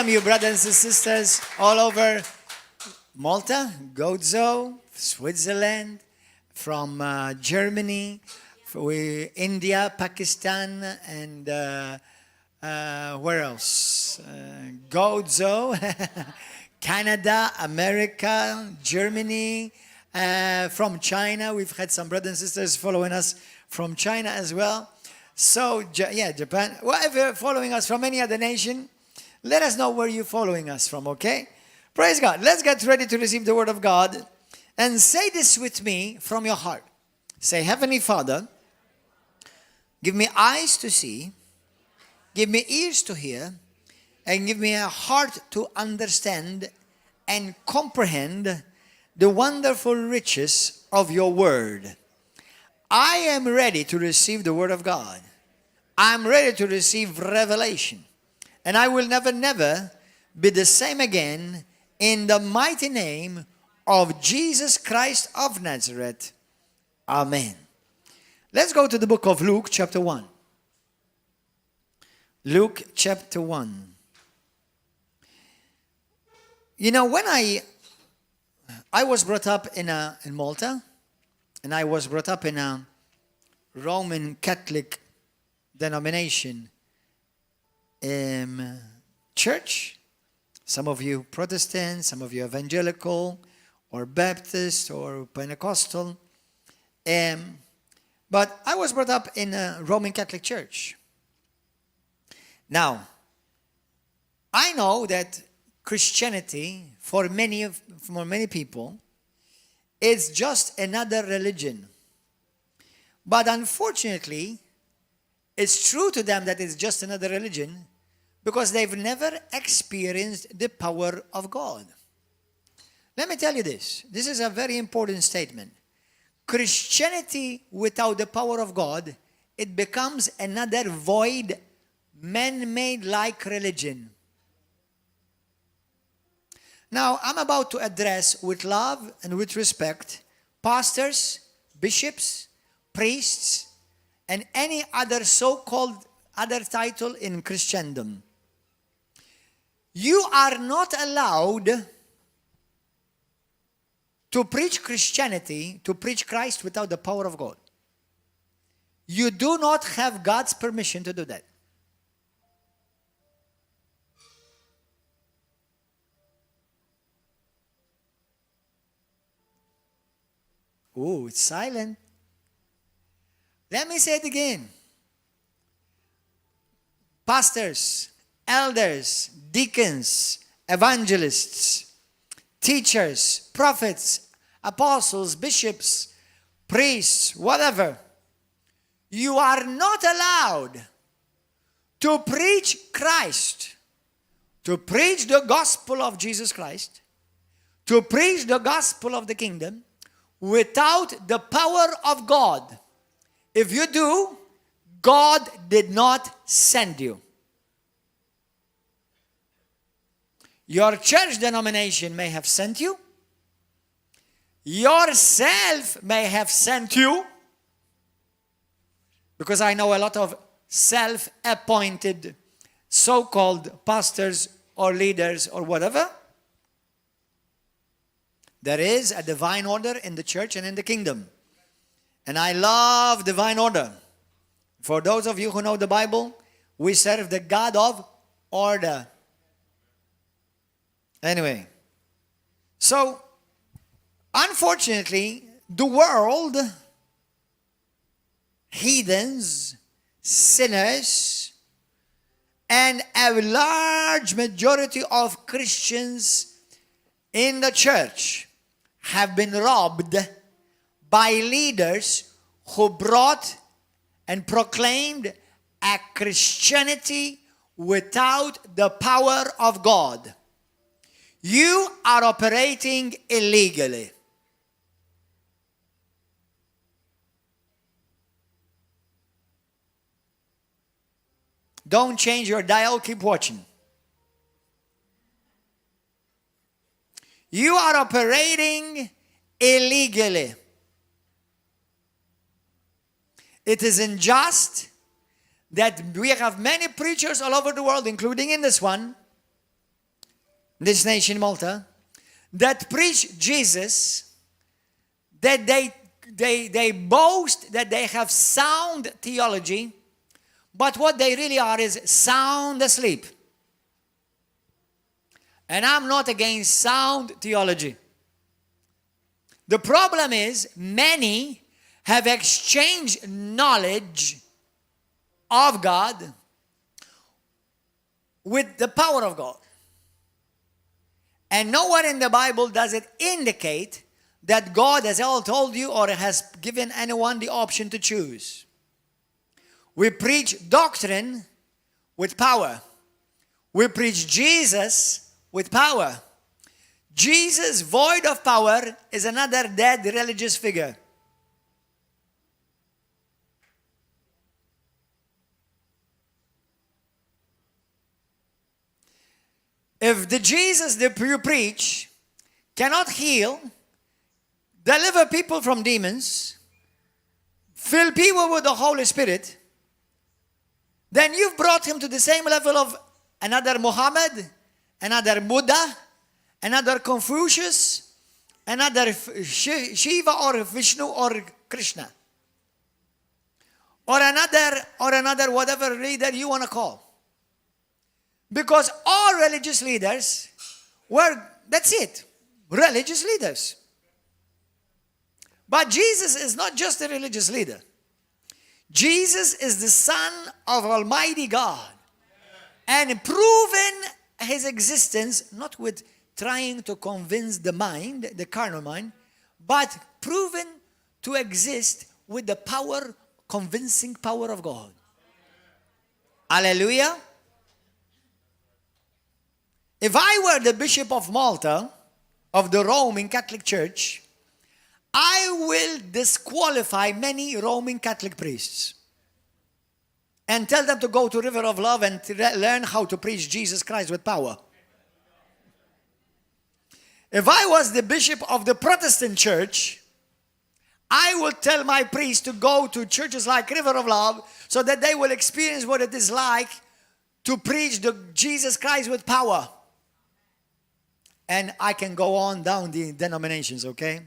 welcome you, brothers and sisters, all over Malta, Gozo, Switzerland, from Germany, India, Pakistan, and where else? Gozo, Canada, America, Germany, from China. We've had some brothers and sisters following us from China as well. So, Japan. Whatever following us from any other nation, let us know where you're following us from, okay? Praise God. Let's get ready to receive the Word of God. And say this with me from your heart. Say, Heavenly Father, give me eyes to see, give me ears to hear, and give me a heart to understand and comprehend the wonderful riches of your Word. I am ready to receive the Word of God. I'm ready to receive revelation. And I will never be the same again, in the mighty name of Jesus Christ of Nazareth. Amen. Let's go to the book of Luke chapter 1. Luke chapter 1. You know, when I was brought up in Malta, and I was brought up in a Roman Catholic denomination church. Some of you Protestant, some of you Evangelical, or Baptist, or Pentecostal. But I was brought up in a Roman Catholic church. Now, I know that Christianity, for many people, is just another religion. But unfortunately, it's true to them that it's just another religion because they've never experienced the power of God. Let me tell you this. This is a very important statement. Christianity without the power of God, it becomes another void, man-made like religion. Now, I'm about to address with love and with respect pastors, bishops, priests, and any other so-called other title in Christendom. You are not allowed to preach Christianity, to preach Christ without the power of God. You do not have God's permission to do that. Oh, it's silent. Let me say it again. Pastors, elders, deacons, evangelists, teachers, prophets, apostles, bishops, priests, whatever. You are not allowed to preach Christ, to preach the gospel of Jesus Christ, to preach the gospel of the kingdom without the power of God. If you do, God did not send you. Your church denomination may have sent you. Yourself may have sent you. Because I know a lot of self-appointed so-called pastors or leaders or whatever. There is a divine order in the church and in the kingdom. And I love divine order. For those of you who know the Bible, we serve the God of order. Anyway, so unfortunately, the world, heathens, sinners, and a large majority of Christians in the church have been robbed by leaders who brought and proclaimed a Christianity without the power of God. You are operating illegally. Don't change your dial, keep watching. You are operating illegally. It is unjust that we have many preachers all over the world, including in this one, this nation, Malta, that preach Jesus, that they boast that they have sound theology, but what they really are is sound asleep. And I'm not against sound theology. The problem is many have exchanged knowledge of God with the power of God. And nowhere in the Bible does it indicate that God has all told you or has given anyone the option to choose. We preach doctrine with power. We preach Jesus with power. Jesus, void of power, is another dead religious figure. If the Jesus that you preach cannot heal, deliver people from demons, fill people with the Holy Spirit, then you've brought him to the same level of another Muhammad, another Buddha, another Confucius, another Shiva or Vishnu or Krishna, or another whatever leader you want to call. Because all religious leaders were, that's it, religious leaders. But Jesus is not just a religious leader. Jesus is the Son of Almighty God, and proven his existence not with trying to convince the mind, the carnal mind, but proven to exist with the power, convincing power of God. Hallelujah. If I were the Bishop of Malta, of the Roman Catholic Church, I will disqualify many Roman Catholic priests and tell them to go to River of Love and learn how to preach Jesus Christ with power. If I was the bishop of the Protestant church, I would tell my priests to go to churches like River of Love so that they will experience what it is like to preach the Jesus Christ with power. And I can go on down the denominations, okay?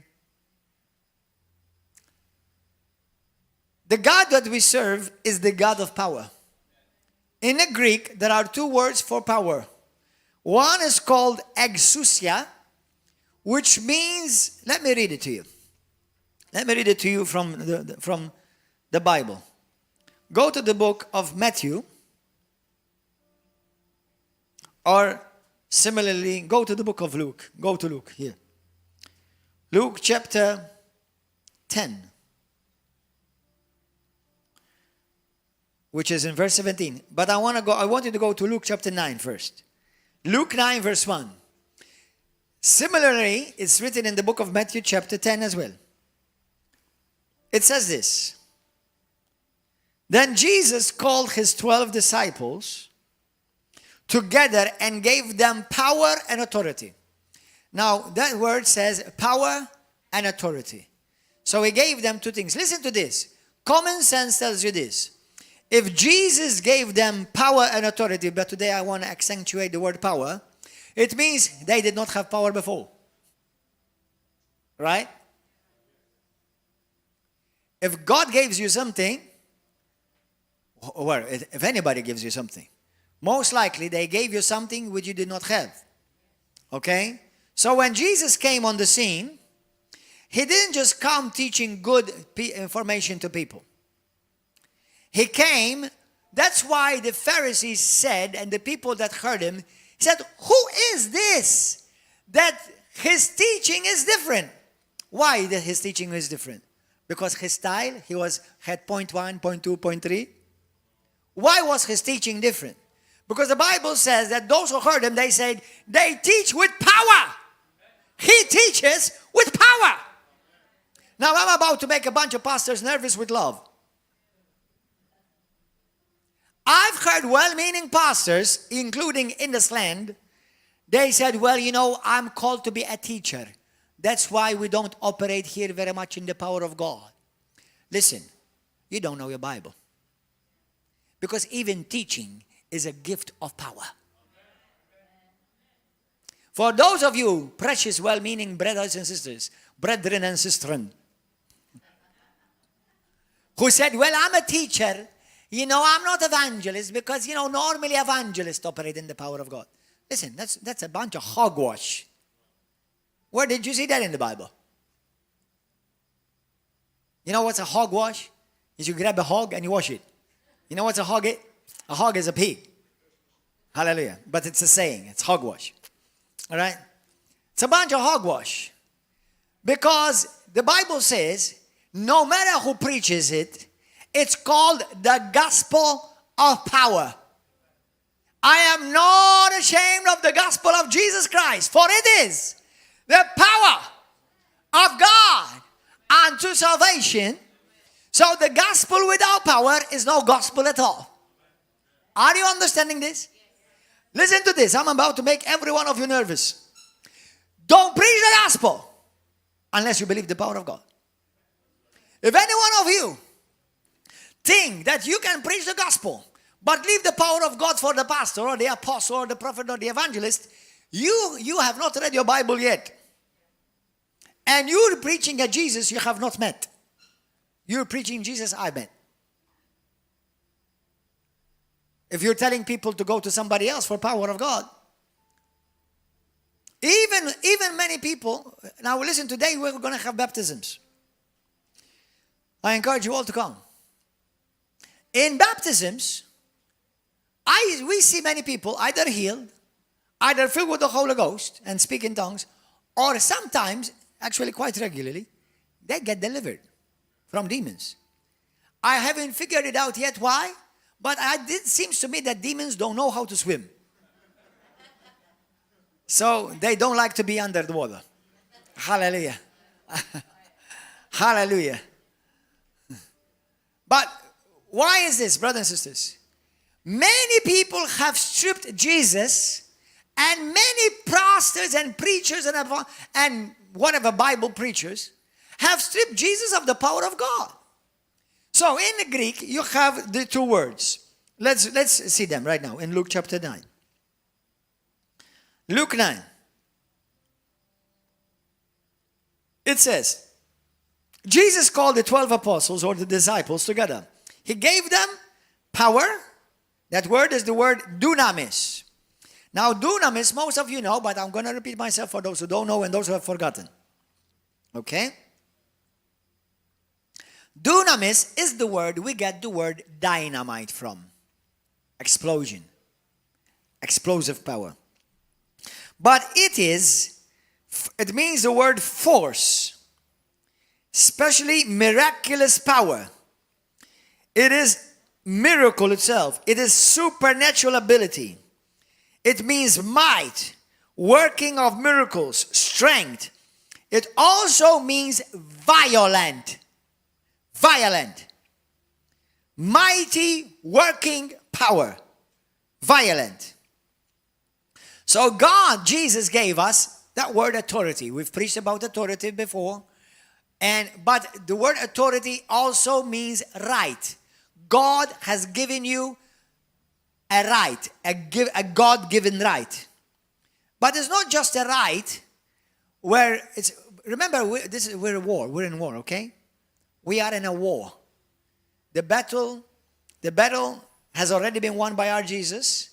The God that we serve is the God of power. In the Greek, there are two words for power. One is called exousia, which means, let me read it to you. Let me read it to you from the Bible. Go to the book of Matthew, or similarly, go to the book of Luke. Go to Luke here. Luke chapter 10, which is in verse 17. But I want you to go to Luke chapter 9 first. Luke 9 verse 1. Similarly, it's written in the book of Matthew chapter 10 as well. It says this. Then Jesus called his 12 disciples together and gave them power and authority. Now, that word says power and authority. So he gave them two things. Listen to this. Common sense tells you this. If Jesus gave them power and authority, but today I want to accentuate the word power, it means they did not have power before. Right? If God gives you something, or if anybody gives you something, most likely they gave you something which you did not have. Okay? So when Jesus came on the scene, he didn't just come teaching good information to people. He came, that's why the Pharisees said, and the people that heard him, said, who is this? That his teaching is different. Why that his teaching is different? Because his style, had point 1, point 2, point 3. Why was his teaching different? Because the Bible says that those who heard him, they said, they teach with power. He teaches with power. Now I'm about to make a bunch of pastors nervous with love. I've heard well-meaning pastors, including in this land, they said, well, you know, I'm called to be a teacher. That's why we don't operate here very much in the power of God. Listen, you don't know your Bible. Because even teaching is a gift of power. For those of you, precious, well-meaning brothers and sisters, brethren and sistren, who said, well, I'm a teacher, I'm not evangelist because, normally evangelists operate in the power of God. Listen, that's a bunch of hogwash. Where did you see that in the Bible? You know what's a hogwash? Is you grab a hog and you wash it. You know what's a hog? A hog is a pig. Hallelujah. But it's a saying. It's hogwash. All right? It's a bunch of hogwash. Because the Bible says, no matter who preaches it, it's called the gospel of power. I am not ashamed of the gospel of Jesus Christ, for it is the power of God unto salvation. So the gospel without power is no gospel at all. Are you understanding this? Listen to this. I'm about to make every one of you nervous. Don't preach the gospel unless you believe the power of God. If any one of you think that you can preach the gospel but leave the power of God for the pastor or the apostle or the prophet or the evangelist, you have not read your Bible yet. And you're preaching a Jesus you have not met. You're preaching Jesus I met. If you're telling people to go to somebody else for power of God, even many people, now listen, today we're going to have baptisms. I encourage you all to come. In baptisms, we see many people either healed, either filled with the Holy Ghost and speak in tongues, or sometimes, actually quite regularly, they get delivered from demons. I haven't figured it out yet why, but it seems to me that demons don't know how to swim. So they don't like to be under the water. Hallelujah. Hallelujah. But why is this, brothers and sisters? Many people have stripped Jesus, and many pastors and preachers and whatever Bible preachers have stripped Jesus of the power of God. So in the Greek, you have the two words. Let's see them right now in Luke chapter 9. Luke 9. It says, Jesus called the 12 apostles or the disciples together. He gave them power. That word is the word dunamis. Now dunamis, most of you know, but I'm going to repeat myself for those who don't know and those who have forgotten. Okay? Dunamis is the word we get the word dynamite from. Explosion. Explosive power. But it means the word force. Especially miraculous power. It is miracle itself. It is supernatural ability. It means might, working of miracles, strength. It also means violent. Violent. Mighty working power. Violent. So God, Jesus gave us that word authority. We've preached about authority before. But the word authority also means right. God has given you a right, a God-given right. But it's not just a right where it's, remember, we're at war. We're in war, okay? We are in a war. The battle has already been won by our Jesus,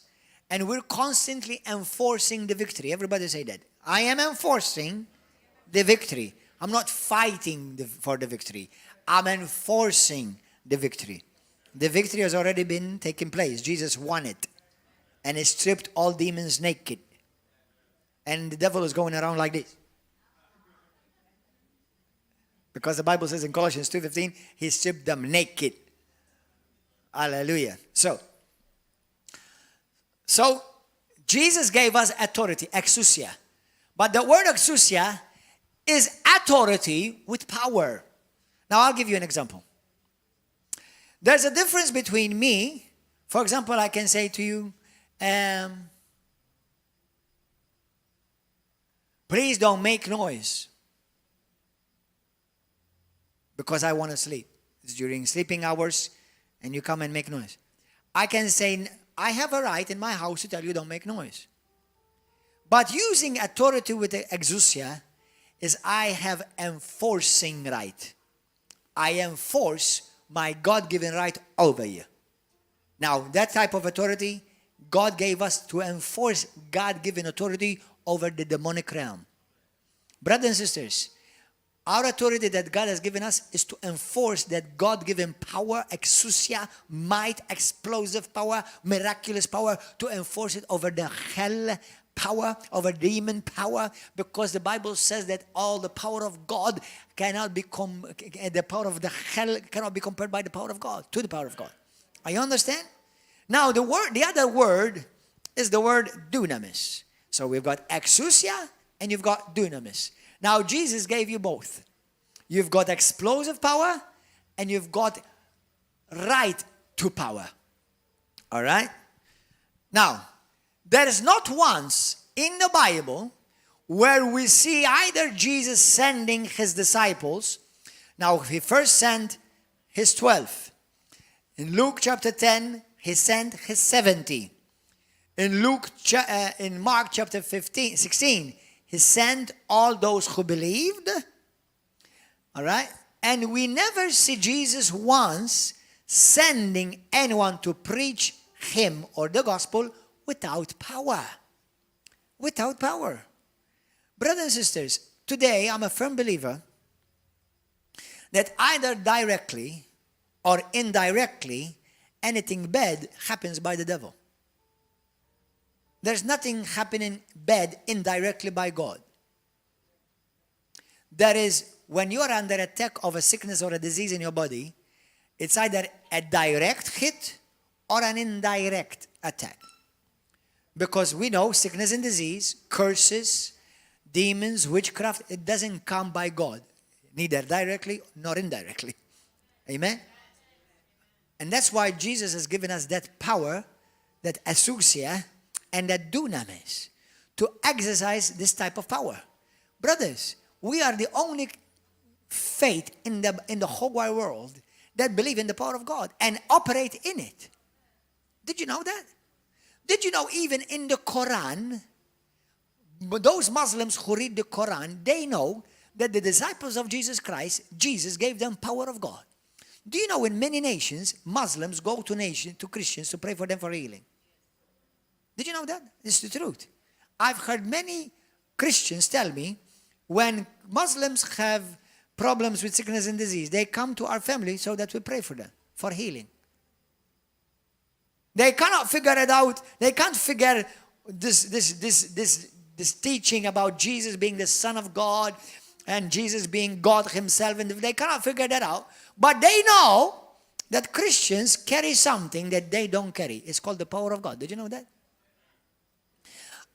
and we're constantly enforcing the victory. Everybody say that. I am enforcing the victory. I'm not fighting for the victory. I'm enforcing the victory. The victory has already been taking place. Jesus won it. And he stripped all demons naked. And the devil is going around like this. Because the Bible says in Colossians 2:15, he stripped them naked. Hallelujah. So Jesus gave us authority, exousia. But the word exousia is authority with power. Now I'll give you an example. There's a difference between me. For example, I can say to you, please don't make noise. Because I want to sleep. It's during sleeping hours and you come and make noise. I can say, I have a right in my house to tell you don't make noise. But using authority with the exousia is I have enforcing right. I enforce my God-given right over you. Now, that type of authority, God gave us to enforce God-given authority over the demonic realm. Brothers and sisters, our authority that God has given us is to enforce that God-given power, exousia, might, explosive power, miraculous power, to enforce it over the hell power, over demon power, because the Bible says that all the power of God cannot become, the power of the hell cannot be compared by the power of God, to the power of God. Are you understand? Now the other word is the word dunamis. So we've got exousia and you've got dunamis. Now Jesus gave you both. You've got explosive power and you've got right to power. All right? Now, there is not once in the Bible where we see either Jesus sending his disciples. Now, he first sent his 12. In Luke chapter 10, he sent his 70. In Mark chapter 16, he sent all those who believed. All right? And we never see Jesus once sending anyone to preach him or the gospel without power. Without power. Brothers and sisters, today I'm a firm believer that either directly or indirectly, anything bad happens by the devil. There's nothing happening bad indirectly by God. That is, when you are under attack of a sickness or a disease in your body, it's either a direct hit or an indirect attack. Because we know sickness and disease, curses, demons, witchcraft, it doesn't come by God. Neither directly nor indirectly. Amen? And that's why Jesus has given us that power, that exousia, and that dunamis, to exercise this type of power. Brothers, we are the only faith in the whole wide world that believe in the power of God and operate in it. Did you know that? Did you know even in the Quran, those Muslims who read the Quran, they know that the disciples of Jesus Christ, Jesus gave them power of God. Do you know in many nations, Muslims go to Christians to pray for them for healing? Did you know that? It's the truth. I've heard many Christians tell me when Muslims have problems with sickness and disease, they come to our family so that we pray for them for healing. They cannot figure it out. They can't figure this teaching about Jesus being the Son of God and Jesus being God himself. And they cannot figure that out. But they know that Christians carry something that they don't carry. It's called the power of God. Did you know that?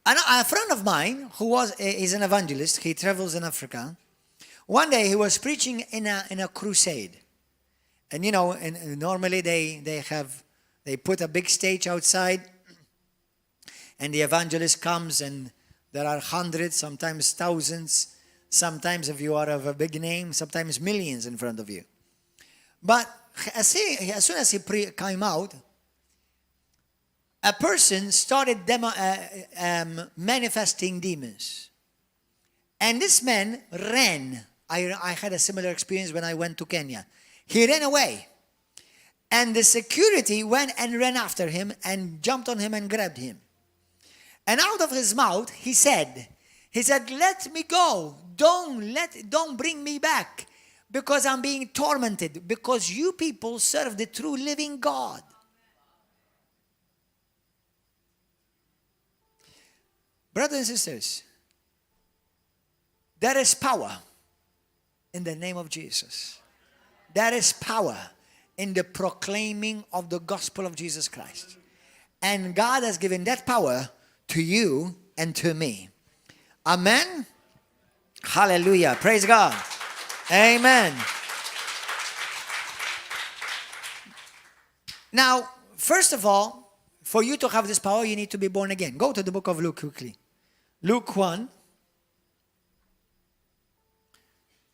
A friend of mine who is an evangelist, he travels in Africa. One day he was preaching in a crusade. And you know, and normally they put a big stage outside and the evangelist comes and there are hundreds, sometimes thousands, sometimes if you are of a big name, sometimes millions in front of you. But as soon as he came out, a person started manifesting demons. And this man ran. I had a similar experience when I went to Kenya. He ran away. And the security went and ran after him and jumped on him and grabbed him. And out of his mouth, he said, let me go. Don't bring me back. Because I'm being tormented. Because you people serve the true living God. Brothers and sisters, there is power in the name of Jesus. There is power in the proclaiming of the gospel of Jesus Christ. And God has given that power to you and to me. Amen? Hallelujah. Praise God. Amen. Now, first of all, for you to have this power, you need to be born again. Go to the book of Luke quickly. Luke 1.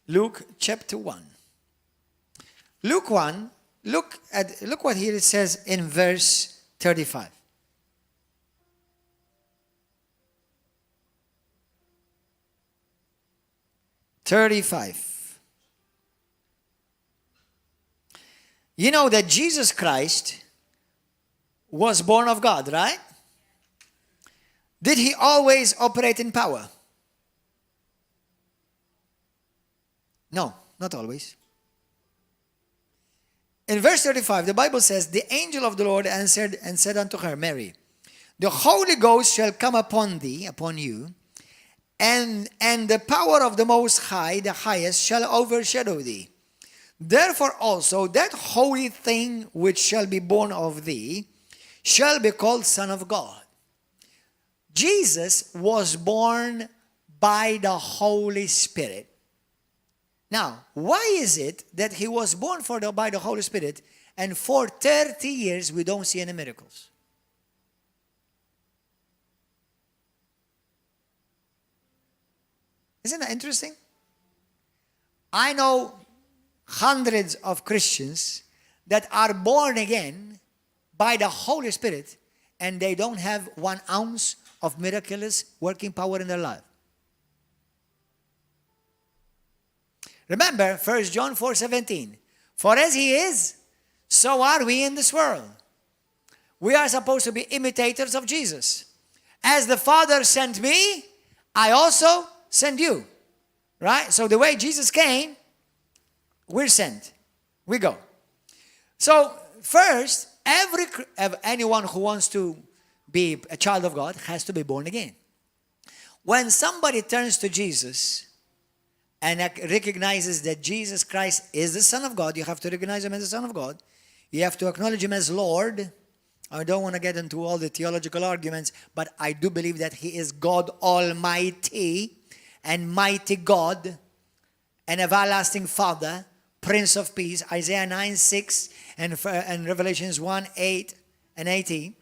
Luke chapter 1. Luke 1, look what here it says in verse 35. 35. You know that Jesus Christ was born of God, right? Did he always operate in power? No, not always. In verse 35, the Bible says, the angel of the Lord answered and said unto her, Mary, the Holy Ghost shall come upon thee, upon you, and the power of the Most High, the highest, shall overshadow thee. Therefore also that holy thing which shall be born of thee shall be called Son of God. Jesus was born by the Holy Spirit. Now, why is it that he was born by the Holy Spirit and for 30 years we don't see any miracles? Isn't that interesting? I know hundreds of Christians that are born again by the Holy Spirit and they don't have 1 ounce of miraculous working power in their life. Remember 1 John 4:17. For as he is, so are we in this world. We are supposed to be imitators of Jesus. As the Father sent me, I also send you. Right? So the way Jesus came, we're sent. We go. So first, anyone who wants to be a child of God has to be born again. When somebody turns to Jesus and recognizes that Jesus Christ is the Son of God, you have to recognize him as the Son of God. You have to acknowledge him as Lord. I don't want to get into all the theological arguments, but I do believe that he is God Almighty and mighty God and everlasting Father, Prince of Peace, Isaiah 9:6 and Revelations 1:8 and 18.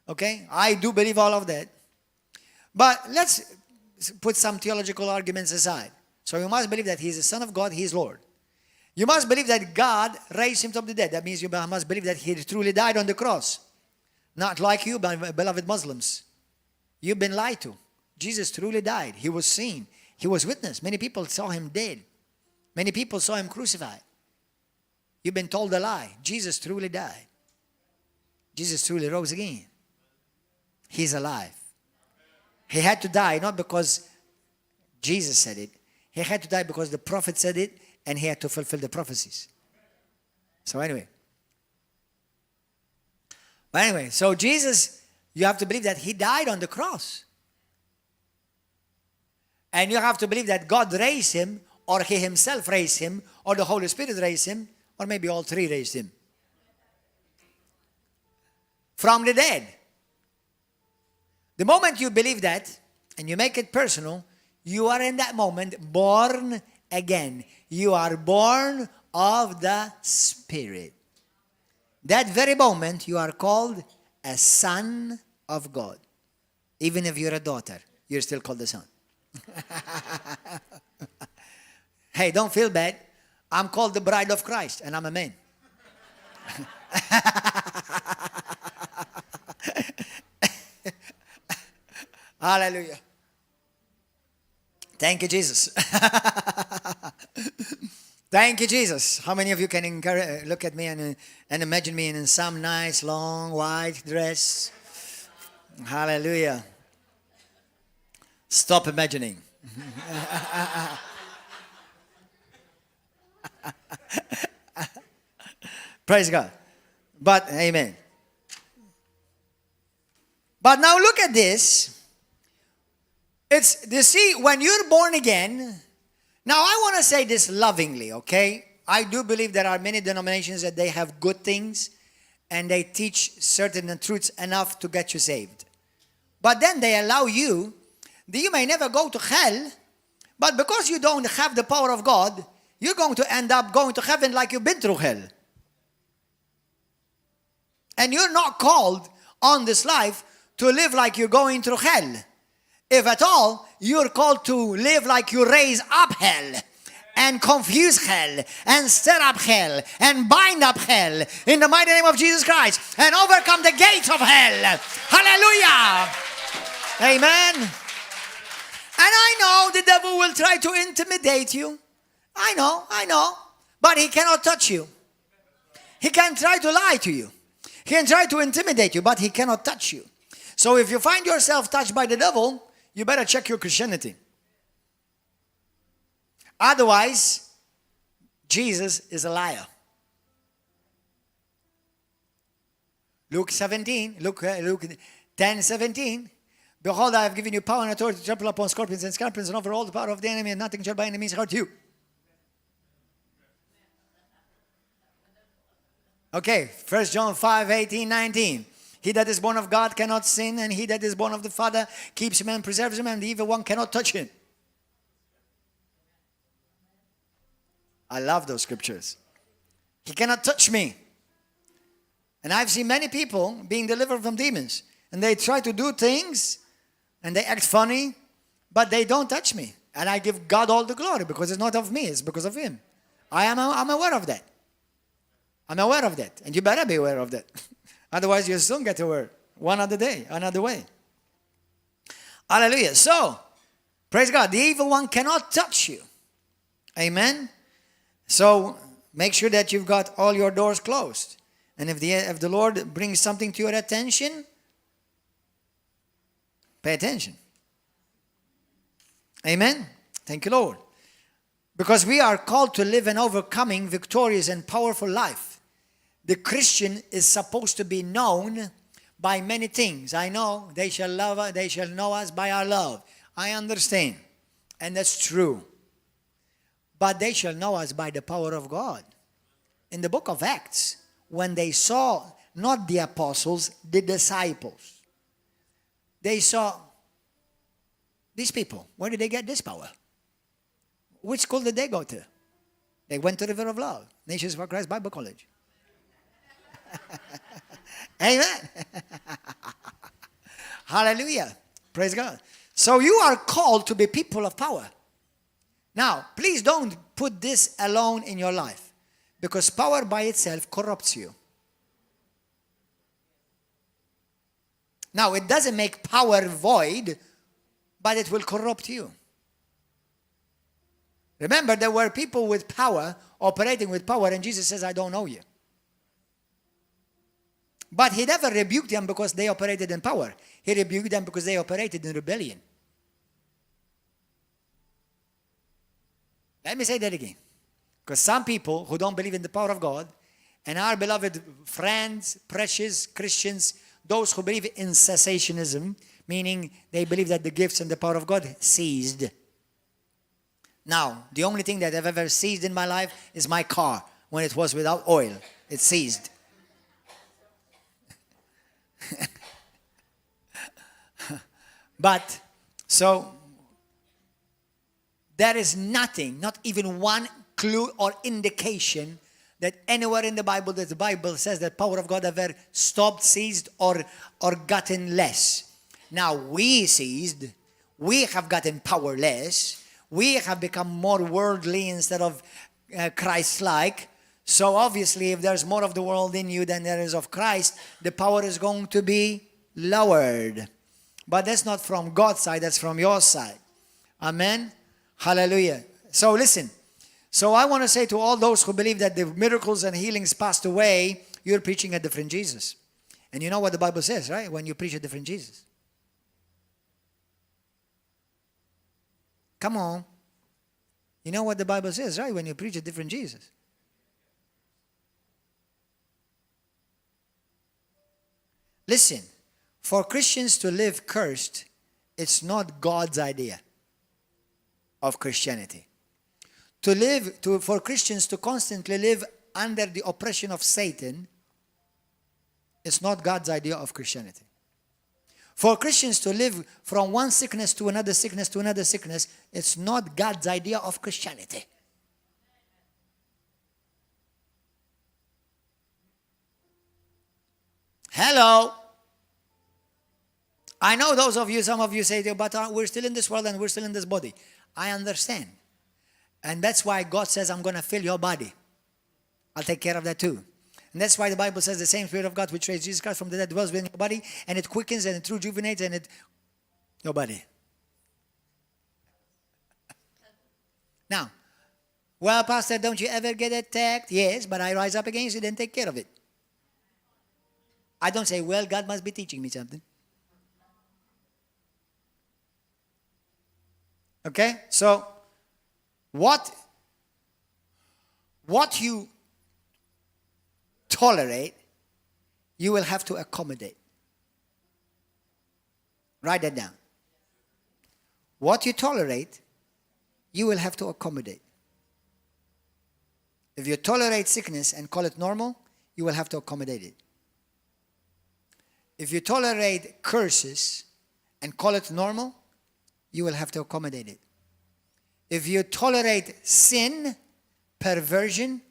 Okay? I do believe all of that. But let's put some theological arguments aside. So you must believe that he is the Son of God, he is Lord. You must believe that God raised him from the dead. That means you must believe that he truly died on the cross. Not like you, beloved Muslims. You've been lied to. Jesus truly died. He was seen. He was witnessed. Many people saw him dead. Many people saw him crucified. You've been told a lie. Jesus truly died. Jesus truly rose again. He's alive. He had to die not because Jesus said it. He had to die because the prophet said it and he had to fulfill the prophecies. So anyway. So Jesus, you have to believe that he died on the cross. And you have to believe that God raised him, or he himself raised him, or the Holy Spirit raised him, or maybe all three raised him from the dead. The moment you believe that, and you make it personal, you are in that moment born again. You are born of the Spirit. That very moment, you are called a son of God. Even if you're a daughter, you're still called a son. Hey, don't feel bad. I'm called the bride of Christ, and I'm a man. Hallelujah. Thank you, Jesus. Thank you, Jesus. How many of you can look at me and imagine me in some nice, long, white dress? Hallelujah. Stop imagining. Praise God. But, amen. But now look at this. You see, when you're born again, now I want to say this lovingly, okay? I do believe there are many denominations that they have good things and they teach certain truths enough to get you saved. But then they allow you may never go to hell, but because you don't have the power of God, you're going to end up going to heaven like you've been through hell. And you're not called on this life to live like you're going through hell. If at all, you're called to live like you raise up hell and confuse hell and stir up hell and bind up hell in the mighty name of Jesus Christ and overcome the gates of hell. Hallelujah. Amen. And I know the devil will will try to intimidate you. I know. But he cannot touch you. He can try to lie to you. He can try to intimidate you, but he cannot touch you. So if you find yourself touched by the devil, you better check your Christianity. Otherwise, Jesus is a liar. Luke 10:17. Behold, I have given you power and authority to trample upon scorpions and scorpions and over all the power of the enemy, and nothing shall by any means hurt you. Okay, 1 John 5:18-19. He that is born of God cannot sin, and he that is born of the Father keeps him and preserves him, and the evil one cannot touch him. I love those scriptures. He cannot touch me. And I've seen many people being delivered from demons, and they try to do things, and they act funny, but they don't touch me. And I give God all the glory, because it's not of me, it's because of him. I'm aware of that. I'm aware of that. And you better be aware of that. Otherwise, you'll soon get aware. One other day, another way. Hallelujah. So, praise God. The evil one cannot touch you. Amen. So, make sure that you've got all your doors closed. And if the Lord brings something to your attention, pay attention. Amen. Thank you, Lord. Because we are called to live an overcoming, victorious, and powerful life. The Christian is supposed to be known by many things. I know they shall love us, they shall know us by our love. I understand. And that's true. But they shall know us by the power of God. In the book of Acts, when they saw not the apostles, the disciples, they saw these people. Where did they get this power? Which school did they go to? They went to River of Love, Nations for Christ Bible College. Amen. Hallelujah. Praise God. So you are called to be people of power. Now, please don't put this alone in your life, because power by itself corrupts you. Now, it doesn't make power void, but it will corrupt you. Remember, there were people with power, operating with power, and Jesus says, I don't know you. But he never rebuked them because they operated in power. He rebuked them because they operated in rebellion. Let me say that again. Because some people who don't believe in the power of God, and our beloved friends, precious Christians, those who believe in cessationism, meaning they believe that the gifts and the power of God ceased. Now, the only thing that I've ever seized in my life is my car. When it was without oil, it seized. But, so, there is nothing, not even one clue or indication that anywhere in the Bible that the Bible says that power of God ever stopped, ceased, or gotten less. Now, we ceased, we have gotten powerless, we have become more worldly instead of Christ-like. So obviously, if there's more of the world in you than there is of Christ, the power is going to be lowered. But that's not from God's side, that's from your side. Amen? Hallelujah. So listen. So I want to say to all those who believe that the miracles and healings passed away, you're preaching a different Jesus. And you know what the Bible says, right? When you preach a different Jesus. Come on. You know what the Bible says, right? When you preach a different Jesus. Listen, for Christians to live cursed, it's not God's idea of Christianity. For Christians to constantly live under the oppression of Satan, it's not God's idea of Christianity. For Christians to live from one sickness to another sickness to another sickness, it's not God's idea of Christianity. Hello. I know those of you, some of you say, but we're still in this world and we're still in this body. I understand. And that's why God says, I'm going to fill your body. I'll take care of that too. And that's why the Bible says the same Spirit of God which raised Jesus Christ from the dead dwells within your body, and it quickens and it rejuvenates and it your body. Now, well, Pastor, don't you ever get attacked? Yes, but I rise up against it and take care of it. I don't say, well, God must be teaching me something. Okay? So, what you tolerate, you will have to accommodate. Write that down. What you tolerate, you will have to accommodate. If you tolerate sickness and call it normal, you will have to accommodate it. If you tolerate curses and call it normal, you will have to accommodate it. If you tolerate sin, perversion,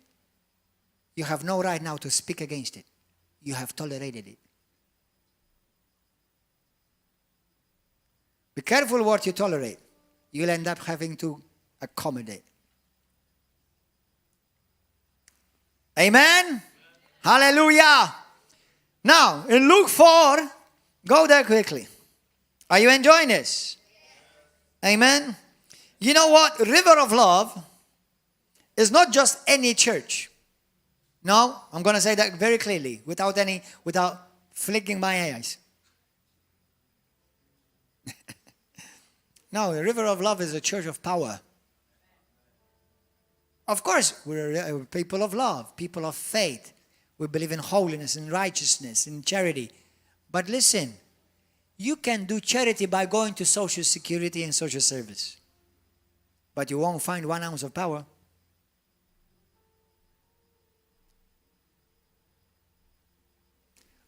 you have no right now to speak against it. You have tolerated it. Be careful what you tolerate. You'll end up having to accommodate. Amen? Hallelujah. Now, in Luke 4, go there quickly. Are you enjoying this? Amen? You know what? River of Love is not just any church. No, I'm going to say that very clearly, without flicking my eyes. No, the River of Love is a church of power. Of course, we're people of love, people of faith. We believe in holiness and righteousness and charity. But listen, you can do charity by going to social security and social service. But you won't find 1 ounce of power.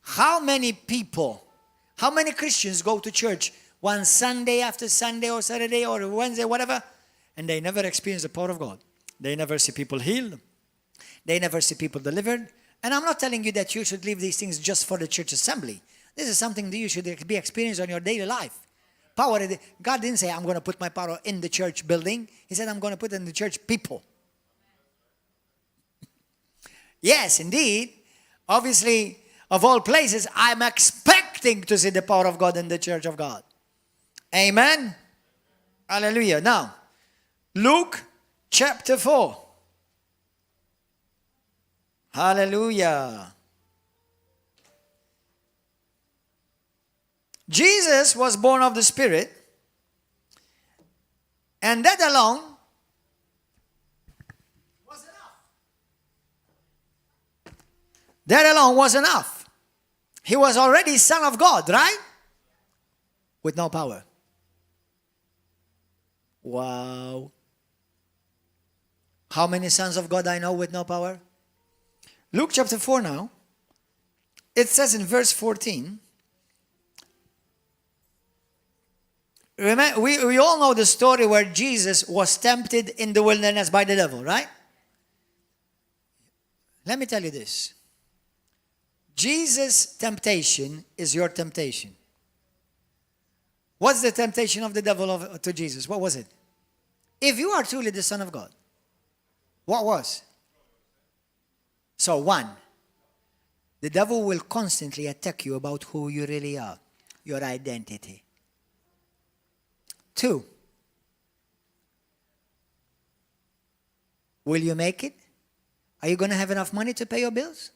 How many Christians go to church one Sunday after Sunday or Saturday or Wednesday, whatever, and they never experience the power of God? They never see people healed. They never see people delivered. And I'm not telling you that you should leave these things just for the church assembly. This is something that you should be experiencing on your daily life. Power. God didn't say, I'm going to put my power in the church building. He said, I'm going to put it in the church people. Yes, indeed. Obviously, of all places, I'm expecting to see the power of God in the church of God. Amen? Hallelujah. Now, Luke chapter 4. Hallelujah. Jesus was born of the Spirit, and that alone was enough. That alone was enough. He was already Son of God, right? With no power. Wow. How many sons of God I know with no power? Luke chapter 4 now. It says in verse 14. Remember, we all know the story where Jesus was tempted in the wilderness by the devil, right? Let me tell you this. Jesus' temptation is your temptation. What's the temptation of the devil to Jesus? What was it? If you are truly the Son of God, what was? So 1, the devil will constantly attack you about who you really are, your identity. 2, will you make it? Are you going to have enough money to pay your bills?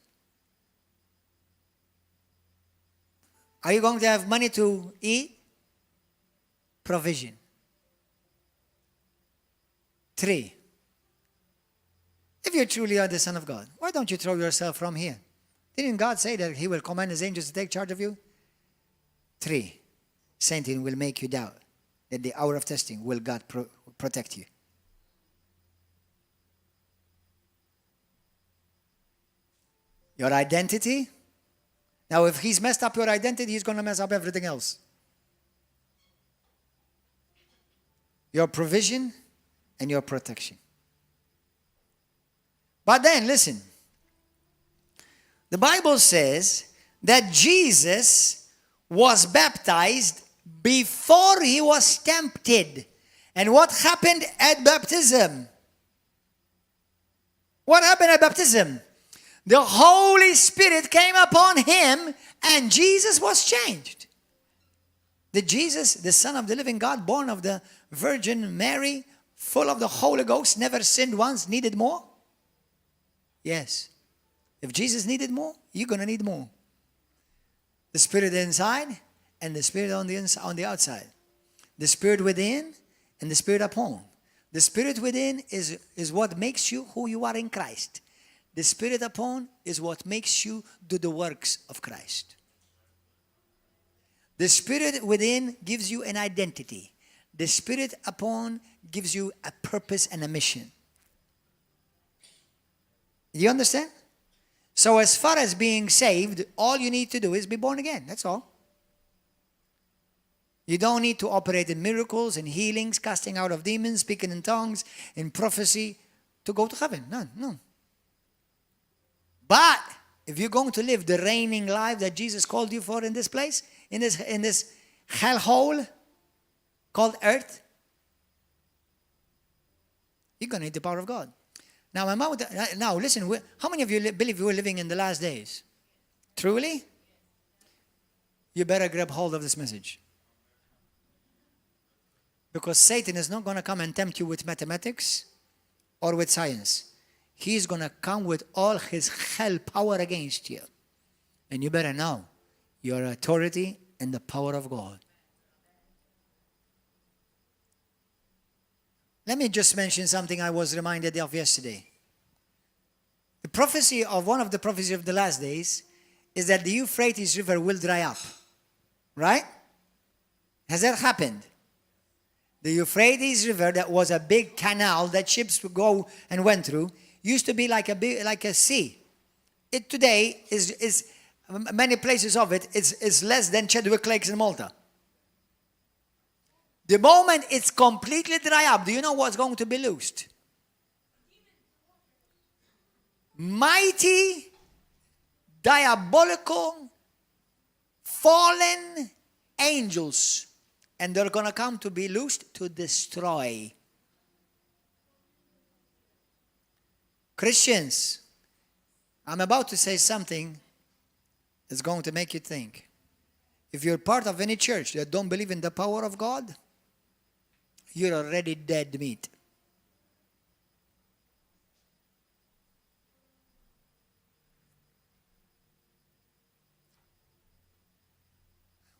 Are you going to have money to eat? Provision. 3, if you truly are the Son of God, why don't you throw yourself from here? Didn't God say that He will command His angels to take charge of you? 3, Satan will make you doubt that the hour of testing will God protect you. Your identity. Now, if He's messed up your identity, He's going to mess up everything else. Your provision and your protection. But then, listen. The Bible says that Jesus was baptized before He was tempted. And what happened at baptism? What happened at baptism? The Holy Spirit came upon Him and Jesus was changed. The Jesus, the Son of the living God, born of the Virgin Mary, full of the Holy Ghost, never sinned once, needed more? Yes. If Jesus needed more, you're going to need more. The Spirit inside and the Spirit on the outside. The Spirit within and the Spirit upon. The Spirit within is what makes you who you are in Christ. The Spirit upon is what makes you do the works of Christ. The Spirit within gives you an identity. The Spirit upon gives you a purpose and a mission. You understand? So as far as being saved, all you need to do is be born again. That's all. You don't need to operate in miracles, in healings, casting out of demons, speaking in tongues, in prophecy to go to heaven. No. But if you're going to live the reigning life that Jesus called you for in this place, in this hellhole called earth, you're going to need the power of God. Now listen, how many of you believe we're living in the last days? Truly? You better grab hold of this message. Because Satan is not going to come and tempt you with mathematics or with science. He's going to come with all his hell power against you. And you better know your authority and the power of God. Let me just mention something I was reminded of yesterday. The prophecy of one of the prophecies of the last days is that the Euphrates River will dry up. Right? Has that happened? The Euphrates River, that was a big canal that ships would go and went through, used to be like a sea. It today is many places of it is less than Chadwick Lakes in Malta. The moment it's completely dry up, do you know what's going to be loosed? Mighty, diabolical, fallen angels. And they're going to come to be loosed to destroy. Christians, I'm about to say something that's going to make you think. If you're part of any church that don't believe in the power of God, you're already dead meat.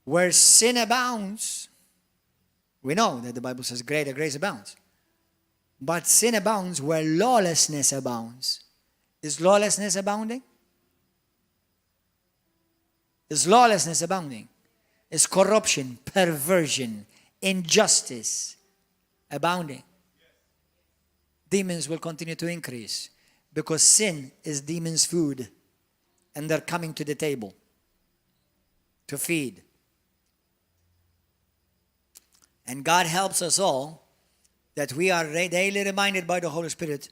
Where sin abounds, we know that the Bible says greater grace abounds. But sin abounds where lawlessness abounds. Is lawlessness abounding? Is lawlessness abounding? Is corruption, perversion, injustice abounding? Demons will continue to increase because sin is demons' food and they're coming to the table to feed. And God helps us all that we are daily reminded by the Holy Spirit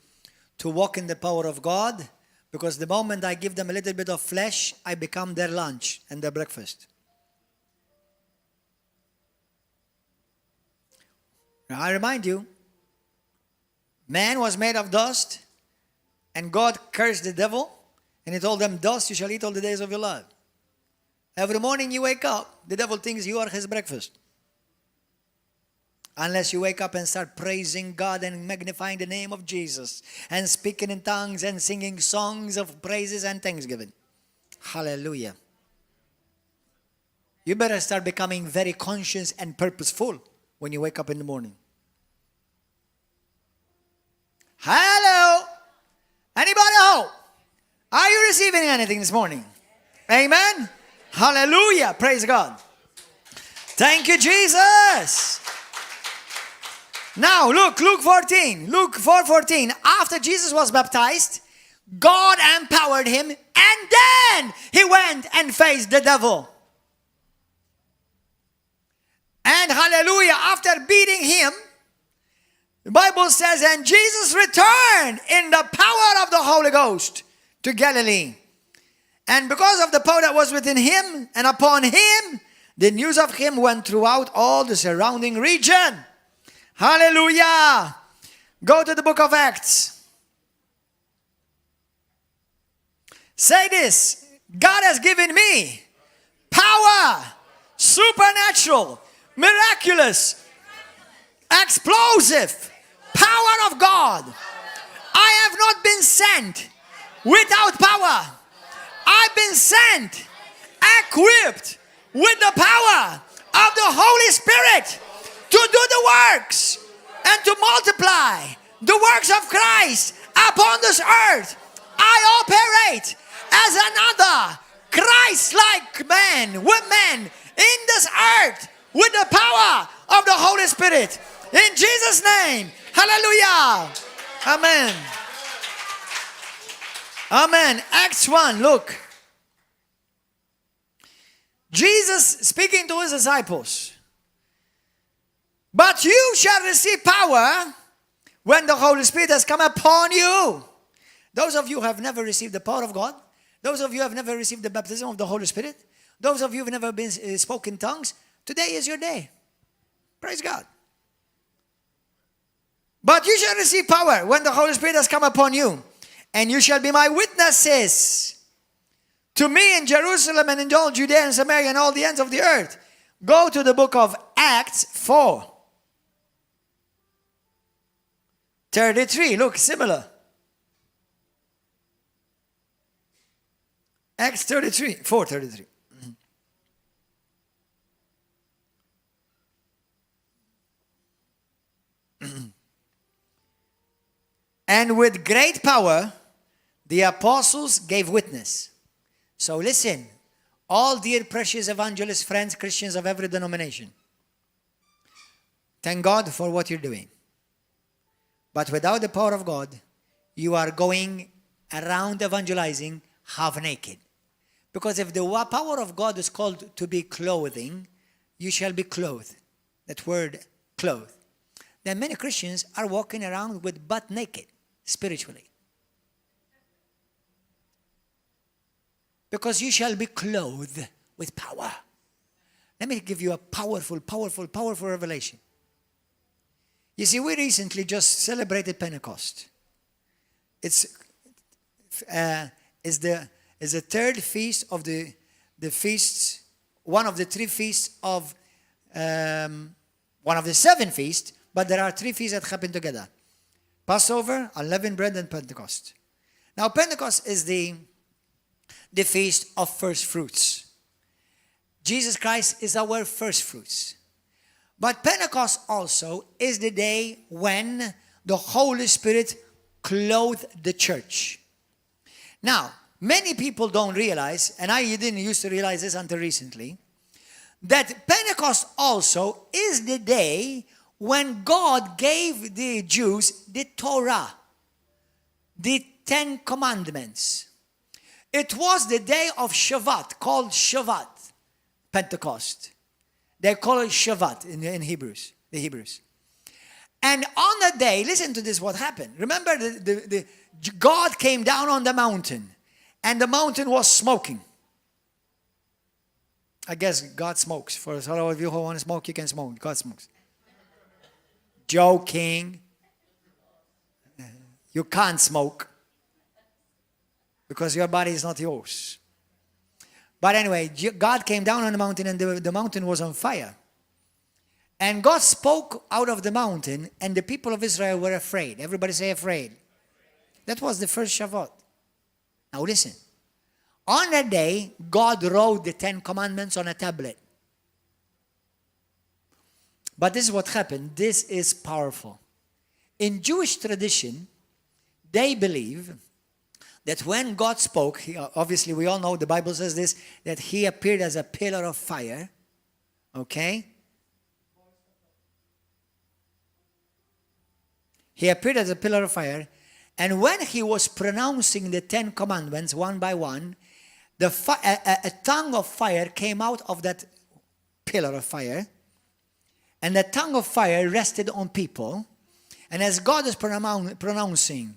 to walk in the power of God, because the moment I give them a little bit of flesh, I become their lunch and their breakfast. Now I remind you, man was made of dust, and God cursed the devil, and he told them, dust you shall eat all the days of your life. Every morning you wake up, the devil thinks you are his breakfast. Unless you wake up and start praising God and magnifying the name of Jesus and speaking in tongues and singing songs of praises and thanksgiving. Hallelujah. You better start becoming very conscious and purposeful when you wake up in the morning. Hello? Anybody home? Are you receiving anything this morning? Amen? Hallelujah. Praise God. Thank you, Jesus. Now, look, Luke 14. Luke 4:14. After Jesus was baptized, God empowered him, and then he went and faced the devil. And hallelujah, after beating him, the Bible says, and Jesus returned in the power of the Holy Ghost to Galilee. And because of the power that was within him and upon him, the news of him went throughout all the surrounding region. Hallelujah. Go to the book of Acts. Say this: God has given me power, supernatural, miraculous, explosive power of God. I have not been sent without power. I've been sent, equipped with the power of the Holy Spirit to do the works and to multiply the works of Christ upon this earth. I operate as another Christ-like man, woman in this earth with the power of the Holy Spirit. In Jesus' name, hallelujah. Amen. Amen. Acts 1, look. Jesus speaking to his disciples. But you shall receive power when the Holy Spirit has come upon you. Those of you who have never received the power of God, those of you who have never received the baptism of the Holy Spirit, those of you who have never been spoken tongues, today is your day. Praise God. But you shall receive power when the Holy Spirit has come upon you, and you shall be my witnesses to me in Jerusalem and in all Judea and Samaria and all the ends of the earth. Go to the book of Acts 4:33. Look, similar. Acts 4:33. And with great power, the apostles gave witness. So listen, all dear precious evangelist friends, Christians of every denomination, thank God for what you're doing. But without the power of God, you are going around evangelizing half naked. Because if the power of God is called to be clothing, you shall be clothed. That word, clothed. Then many Christians are walking around with butt naked, spiritually. Because you shall be clothed with power. Let me give you a powerful revelation. You see, we recently just celebrated Pentecost. It's the third feast of the feasts, one of the three feasts of, one of the 7 feasts, but there are 3 feasts that happen together. Passover, unleavened bread, and Pentecost. Now, Pentecost is the feast of first fruits. Jesus Christ is our first fruits. But Pentecost also is the day when the Holy Spirit clothed the church. Now, many people don't realize, and I didn't used to realize this until recently, that Pentecost also is the day when God gave the Jews the Torah, the 10 Commandments. It was the day of Shabbat, called Shabbat, Pentecost. They call it Shabbat in Hebrews, the Hebrews. And on that day, listen to this, what happened. Remember, God came down on the mountain, and the mountain was smoking. I guess God smokes. For all of you who want to smoke, you can smoke. God smokes. Joking. You can't smoke because your body is not yours. But anyway, God came down on the mountain, and the mountain was on fire. And God spoke out of the mountain, and the people of Israel were afraid. Everybody say afraid. That was the first Shabbat. Now listen. On that day, God wrote the 10 Commandments on a tablet. But this is what happened. This is powerful. In Jewish tradition, they believe that when God spoke, obviously we all know the Bible says this, that he appeared as a pillar of fire. Okay? He appeared as a pillar of fire. And when he was pronouncing the 10 Commandments one by one, a tongue of fire came out of that pillar of fire. And the tongue of fire rested on people. And as God is pronouncing,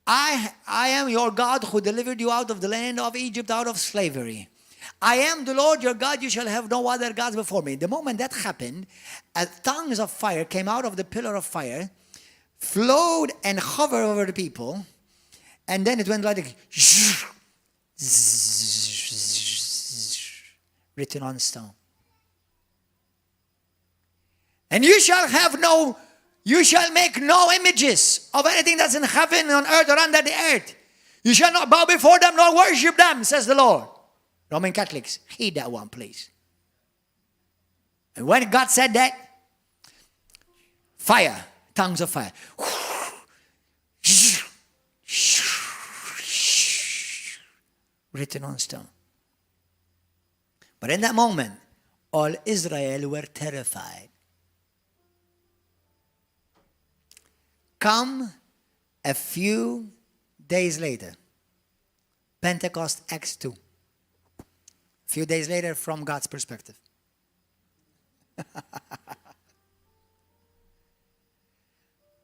I am your God who delivered you out of the land of Egypt, out of slavery. I am the Lord your God, you shall have no other gods before me. The moment that happened, tongues of fire came out of the pillar of fire, flowed and hovered over the people, and then it went like written on stone. And you shall have no You shall make no images of anything that's in heaven, on earth, or under the earth. You shall not bow before them nor worship them, says the Lord. Roman Catholics, heed that one, please. And when God said that, fire, tongues of fire. Written on stone. But in that moment, all Israel were terrified. Come a few days later, Pentecost Acts 2. A few days later from God's perspective.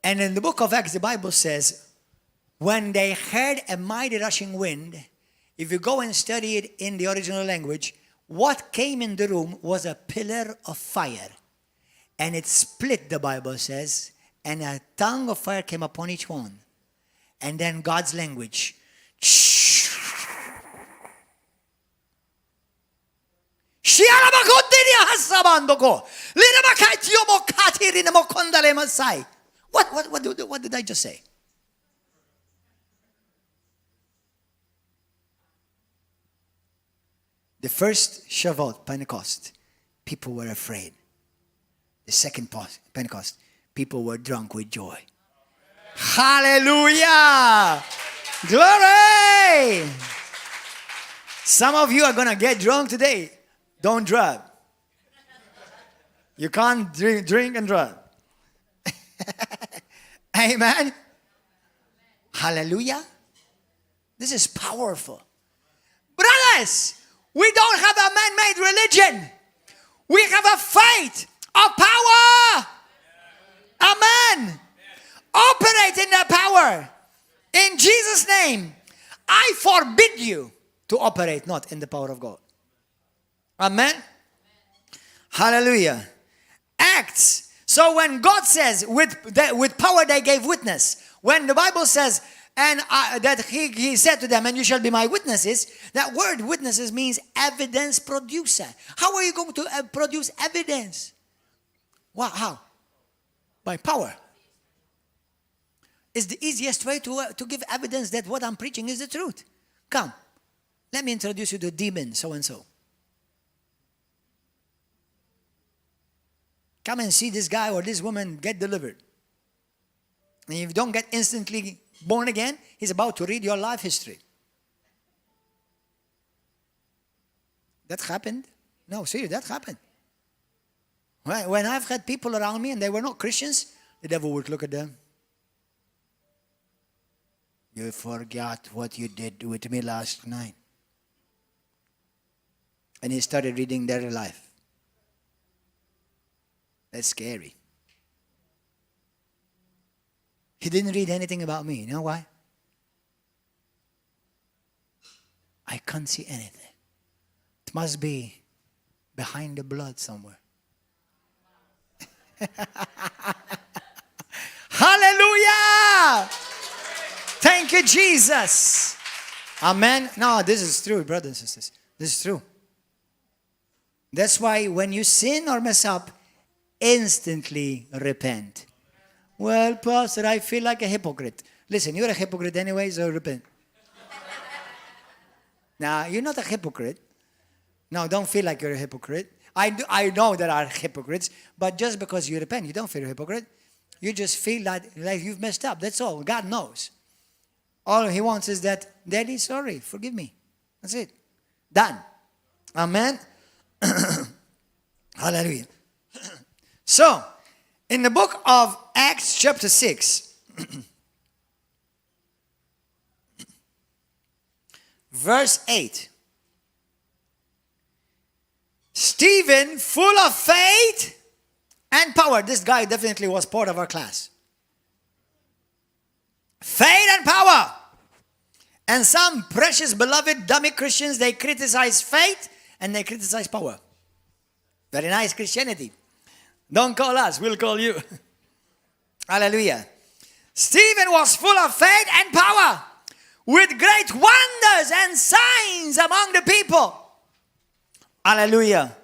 And in the book of Acts, the Bible says, when they heard a mighty rushing wind, if you go and study it in the original language, what came in the room was a pillar of fire. And it split, the Bible says, and a tongue of fire came upon each one. And then God's language. What did I just say? The first Shavuot, Pentecost, people were afraid. The second Pentecost, people were drunk with joy. Hallelujah! Glory! Some of you are going to get drunk today. Don't drive. You can't drink and drive. Amen? Hallelujah! This is powerful. Brothers, we don't have a man-made religion. We have a faith of power. Amen. Operate in that power. In Jesus' name, I forbid you to operate not in the power of God. Amen. Hallelujah. Acts. So when God says, with power they gave witness. When the Bible says, and that he said to them, and you shall be my witnesses. That word witnesses means evidence producer. How are you going to produce evidence? Wow, how? By power. It's the easiest way to give evidence that what I'm preaching is the truth. Come, let me introduce you to demon so-and-so. Come and see this guy or this woman get delivered. And if you don't get instantly born again, he's about to read your life history. That happened? No, seriously, that happened. When I've had people around me and they were not Christians, the devil would look at them. You forgot what you did with me last night. And he started reading their life. That's scary. He didn't read anything about me. You know why? I can't see anything. It must be behind the blood somewhere. Hallelujah! Thank you, Jesus. Amen. No, this is true, brothers and sisters. This is true. That's why when you sin or mess up, instantly repent. Well, Pastor, I feel like a hypocrite. Listen, you're a hypocrite anyway, so repent. Now, you're not a hypocrite. No, don't feel like you're a hypocrite. I know there are hypocrites, but just because you repent, you don't feel a hypocrite. You just feel like you've messed up. That's all. God knows. All he wants is that, Daddy, sorry, forgive me. That's it. Done. Amen. Hallelujah. So, in the book of Acts chapter 6, verse 8, Stephen, full of faith and power. This guy definitely was part of our class. Faith and power. And some precious, beloved, dummy Christians, they criticize faith and they criticize power. Very nice Christianity. Don't call us, we'll call you. Hallelujah. Stephen was full of faith and power, with great wonders and signs among the people. Hallelujah.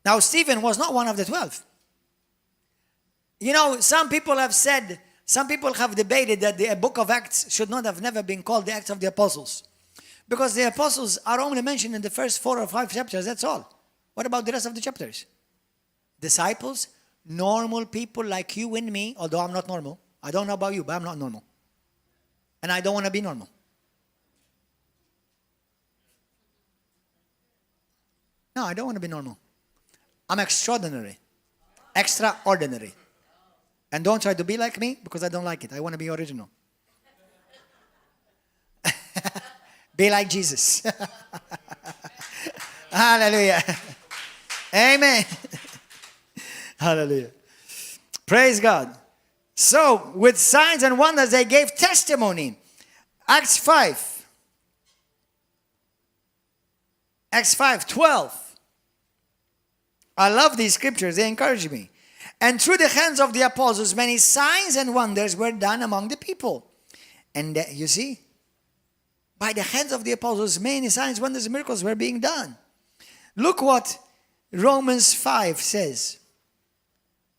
Now, Stephen was not one of the 12. You know, some people have debated that the book of Acts should not have never been called the Acts of the Apostles. Because the apostles are only mentioned in the first 4 or 5 chapters, that's all. What about the rest of the chapters? Disciples, normal people like you and me, although I'm not normal. I don't know about you, but I'm not normal. And I don't want to be normal. No, I don't want to be normal. I'm extraordinary. Extraordinary. And don't try to be like me because I don't like it. I want to be original. Be like Jesus. Hallelujah. Amen. Hallelujah. Praise God. So, with signs and wonders, they gave testimony. Acts 5. Acts 5:12. I love these scriptures. They encourage me. And through the hands of the apostles, many signs and wonders were done among the people. And you see, by the hands of the apostles, many signs, wonders, and miracles were being done. Look what Romans 5 says.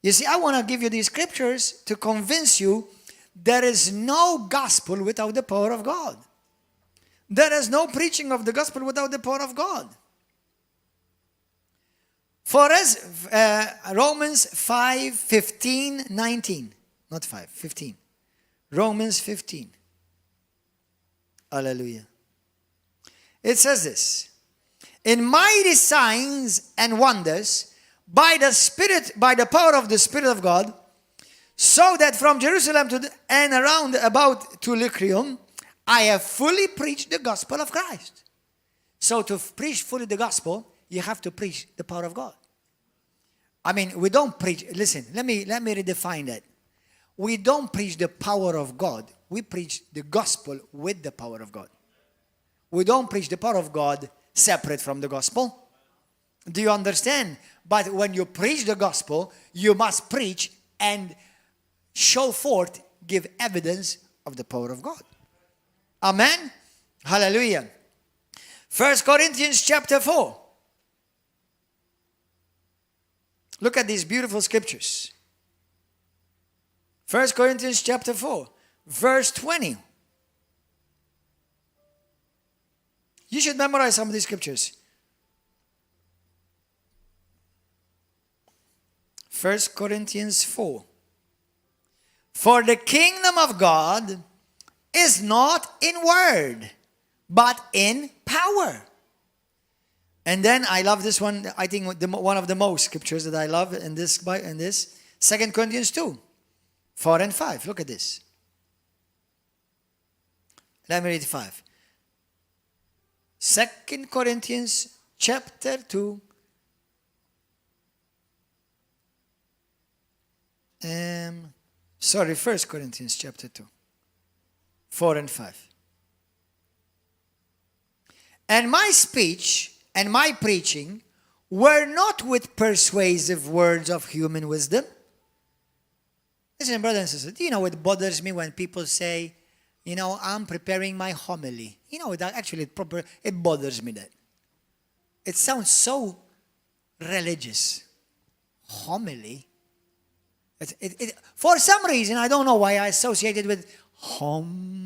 You see, I want to give you these scriptures to convince you there is no gospel without the power of God. There is no preaching of the gospel without the power of God. For us, Romans 5, 15, 19. Not 5, 15. Romans 15. Hallelujah. It says this. In mighty signs and wonders, by the power of the Spirit of God, so that from Jerusalem and around about to Lycrium, I have fully preached the gospel of Christ. So to preach fully the gospel, you have to preach the power of God. I mean, we don't preach, listen, let me redefine that. We don't preach the power of God. We preach the gospel with the power of God. We don't preach the power of God separate from the gospel. Do you understand? But when you preach the gospel, you must preach and show forth, give evidence of the power of God. Amen? Hallelujah. 1 Corinthians chapter 4. Look at these beautiful scriptures. 1 Corinthians chapter 4, verse 20. You should memorize some of these scriptures. 1 Corinthians 4. For the kingdom of God is not in word, but in power. And then I love this one. I think one of the most scriptures that I love in this 2 Corinthians 2, 4 and 5. Look at this. Let me read 5. 2 Corinthians chapter 2. 1 Corinthians chapter 2, 4 and 5. And my speech and my preaching were not with persuasive words of human wisdom. Listen, brothers and sisters, do you know what bothers me when people say, you know, I'm preparing my homily? You know, that actually it bothers me that. It sounds so religious. Homily. For some reason, I don't know why I associate it with homily.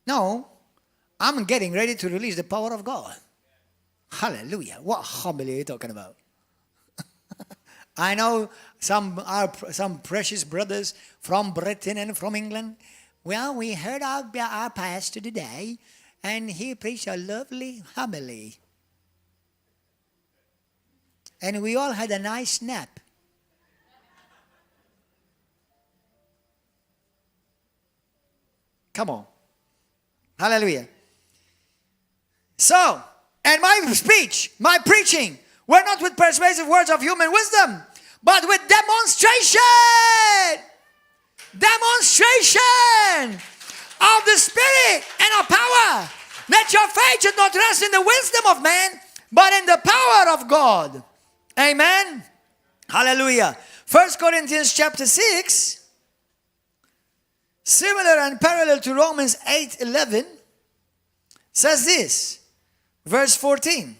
No, I'm getting ready to release the power of God. Hallelujah. What homily are you talking about? I know some precious brothers from Britain and from England. Well, we heard our pastor today, and he preached a lovely homily. And we all had a nice nap. Come on. Hallelujah. So, and my speech, my preaching, were not with persuasive words of human wisdom, but with demonstration of the Spirit and of power. Let your faith should not rest in the wisdom of man, but in the power of God. Amen. Hallelujah. 1 Corinthians chapter 6, similar and parallel to Romans 8:11, says this, verse 14.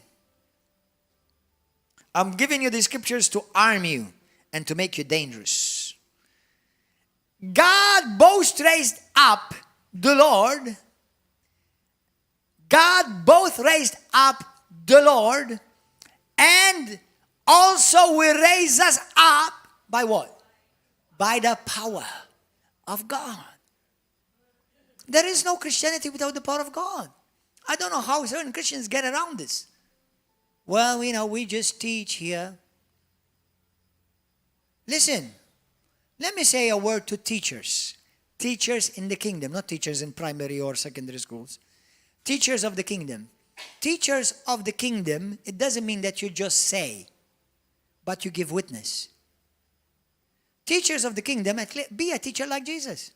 I'm giving you these scriptures to arm you and to make you dangerous. God both raised up the Lord. God both raised up the Lord, and also will raise us up by what? By the power of God. There is no Christianity without the power of God. I don't know how certain Christians get around this. Well, we just teach here. Listen, let me say a word to teachers. Teachers in the kingdom, not teachers in primary or secondary schools. Teachers of the kingdom. Teachers of the kingdom, it doesn't mean that you just say, but you give witness. Teachers of the kingdom, be a teacher like Jesus.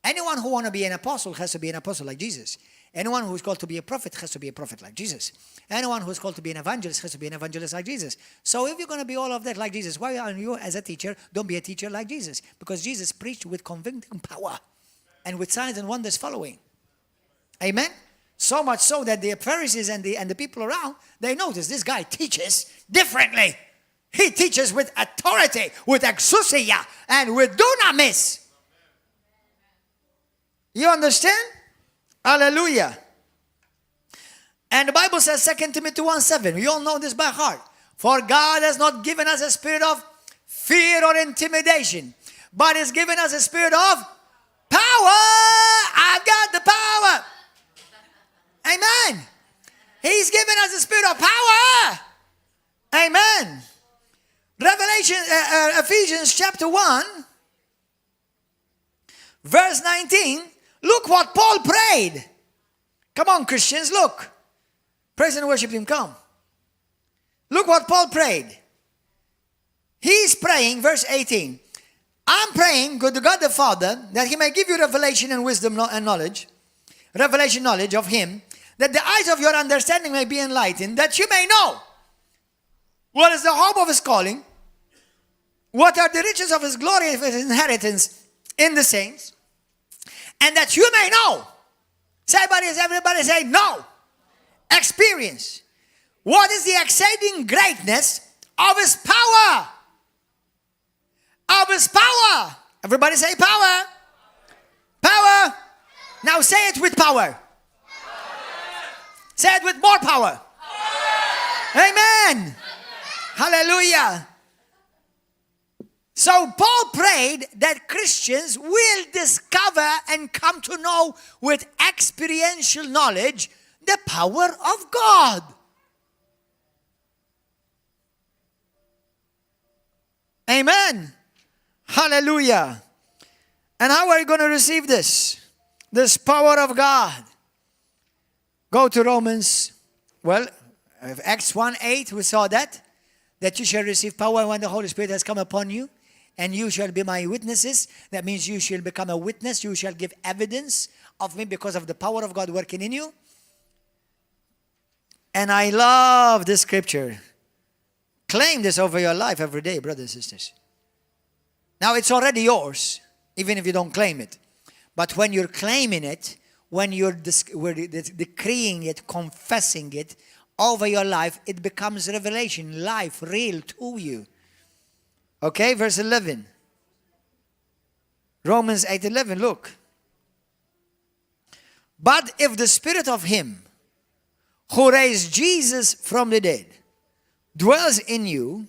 Anyone who wants to be an apostle has to be an apostle like Jesus. Anyone who is called to be a prophet has to be a prophet like Jesus. Anyone who is called to be an evangelist has to be an evangelist like Jesus. So if you're going to be all of that like Jesus, why are you as a teacher, don't be a teacher like Jesus? Because Jesus preached with convicting power and with signs and wonders following. Amen? So much so that the Pharisees and the people around, they notice this guy teaches differently. He teaches with authority, with exousia, and with dunamis. You understand? Hallelujah. And the Bible says 2 Timothy 1:7. We all know this by heart. For God has not given us a spirit of fear or intimidation, but has given us a spirit of power. I've got the power. Amen. He's given us a spirit of power. Amen. Ephesians chapter 1, verse 19. Look what Paul prayed. Come on, Christians, look. Praise and worship him, come. Look what Paul prayed. He's praying, verse 18. I'm praying, good to God the Father, that he may give you revelation and wisdom and knowledge, revelation knowledge of him, that the eyes of your understanding may be enlightened, that you may know what is the hope of his calling, what are the riches of his glory, of his inheritance in the saints, and that you may know. Everybody say no. Experience. What is the exceeding greatness of his power? Of his power. Everybody say power. Power. Now say it with power. Say it with more power. Amen. Hallelujah. So Paul prayed that Christians will discover and come to know with experiential knowledge the power of God. Amen. Hallelujah. And how are you going to receive this? This power of God. Go to Romans, Acts 1:8, we saw that you shall receive power when the Holy Spirit has come upon you, and you shall be my witnesses. That means you shall become a witness. You shall give evidence of me because of the power of God working in you. And I love this scripture. Claim this over your life every day, brothers and sisters. Now, it's already yours, even if you don't claim it. But when you're claiming it, when you're decreeing it, confessing it over your life, it becomes revelation, life, real to you. Okay, verse 11. Romans 8:11, look. But if the spirit of him who raised Jesus from the dead dwells in you,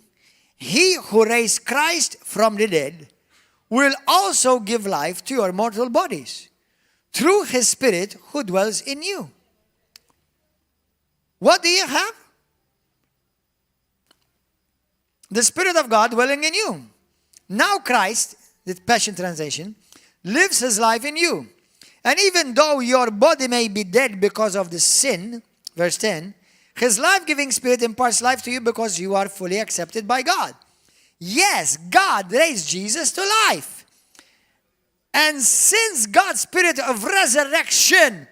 he who raised Christ from the dead will also give life to your mortal bodies through his spirit who dwells in you. What do you have? The Spirit of God dwelling in you. Now Christ, the Passion Translation, lives his life in you. And even though your body may be dead because of the sin, verse 10, his life-giving Spirit imparts life to you because you are fully accepted by God. Yes, God raised Jesus to life. And since God's Spirit of resurrection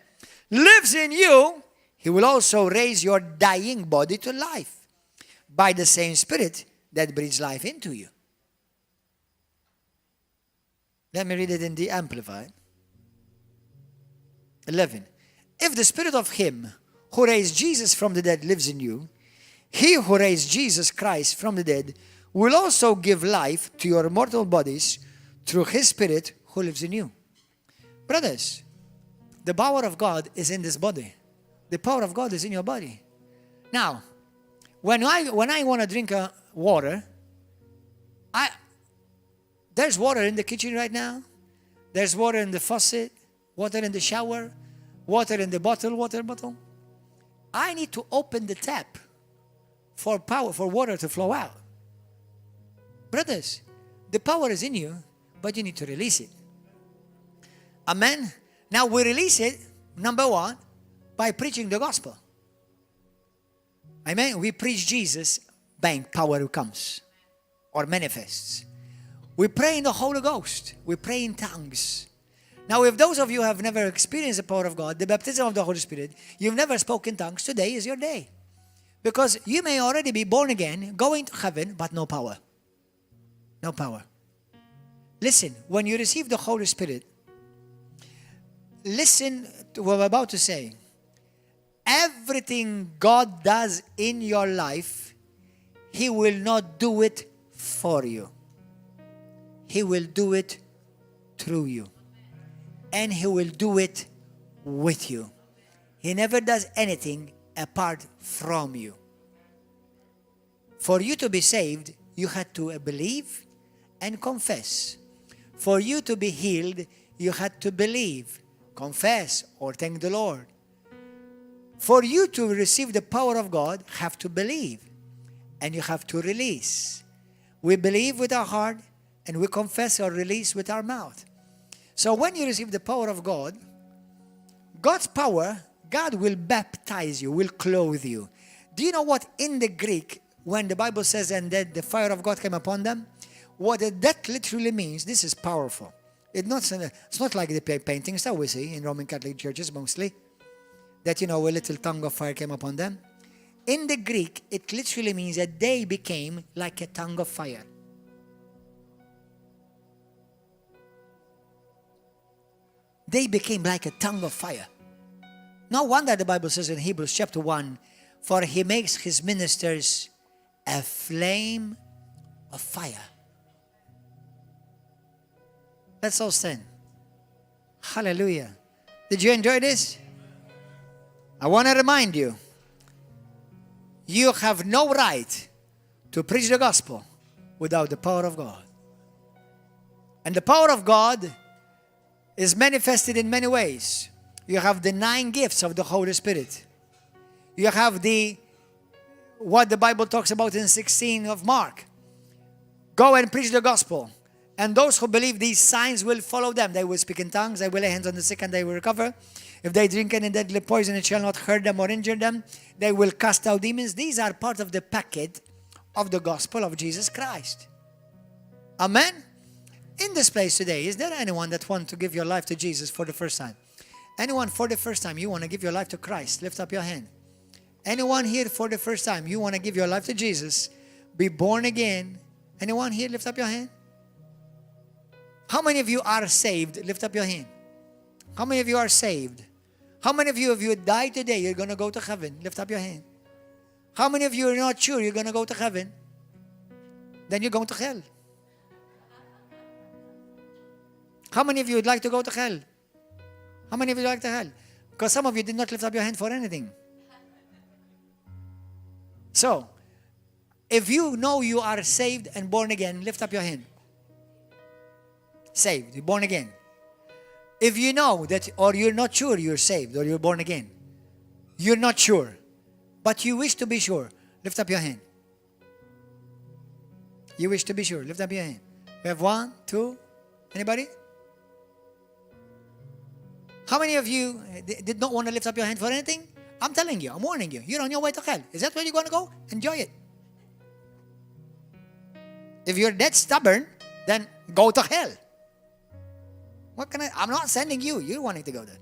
lives in you, he will also raise your dying body to life by the same Spirit that breathes life into you. Let me read it in the Amplified. 11. If the Spirit of him who raised Jesus from the dead lives in you, He who raised Jesus Christ from the dead will also give life to your mortal bodies through His Spirit who lives in you. Brothers, the power of God is in this body. The power of God is in your body. Now, when I want to drink water, there's water in the kitchen right now. There's water in the faucet, water in the shower, water in the water bottle. I need to open the tap for water to flow out. Brothers, the power is in you, but you need to release it. Amen? Now we release it, number one, by preaching the gospel. Amen? We preach Jesus, bang, power comes or manifests. We pray in the Holy Ghost. We pray in tongues. Now, if those of you have never experienced the power of God, the baptism of the Holy Spirit, you've never spoken tongues, today is your day. Because you may already be born again, going to heaven, but no power. No power. Listen, when you receive the Holy Spirit, listen to what I'm about to say. Everything God does in your life, He will not do it for you. He will do it through you. And He will do it with you. He never does anything apart from you. For you to be saved, you had to believe and confess. For you to be healed, you had to believe, confess, or thank the Lord. For you to receive the power of God, have to believe. And you have to release. We believe with our heart, and we confess or release with our mouth. So when you receive the power of God, God's power, God will baptize you, will clothe you. Do you know what in the Greek, when the Bible says, and that the fire of God came upon them, what that literally means, this is powerful. It's not like the paintings that we see in Roman Catholic churches mostly, that, a little tongue of fire came upon them. In the Greek, it literally means that they became like a tongue of fire. They became like a tongue of fire. No wonder the Bible says in Hebrews chapter 1, for He makes His ministers a flame of fire. Let's all stand. Hallelujah. Did you enjoy this? I want to remind you, you have no right to preach the gospel without the power of God. And the power of God is manifested in many ways. You have the 9 gifts of the Holy Spirit. You have what the Bible talks about in 16 of Mark. Go and preach the gospel. And those who believe, these signs will follow them. They will speak in tongues, they will lay hands on the sick and they will recover. If they drink any deadly poison, it shall not hurt them or injure them. They will cast out demons. These are part of the packet of the gospel of Jesus Christ. Amen? In this place today, is there anyone that wants to give your life to Jesus for the first time? Anyone for the first time you want to give your life to Christ? Lift up your hand. Anyone here for the first time you want to give your life to Jesus? Be born again. Anyone here? Lift up your hand. How many of you are saved? Lift up your hand. How many of you are saved? How many of you, if you die today, you're going to go to heaven? Lift up your hand. How many of you are not sure you're going to go to heaven? Then you're going to hell. How many of you would like to go to hell? How many of you like to hell? Because some of you did not lift up your hand for anything. So, if you know you are saved and born again, lift up your hand. Saved, you're born again. If you know that, or you're not sure you're saved or you're born again, you're not sure, but you wish to be sure, lift up your hand. You wish to be sure, lift up your hand. We have 1, 2, anybody? How many of you did not want to lift up your hand for anything? I'm telling you, I'm warning you, you're on your way to hell. Is that where you're going to go? Enjoy it. If you're that stubborn, then go to hell. I'm not sending you. You're wanting to go there.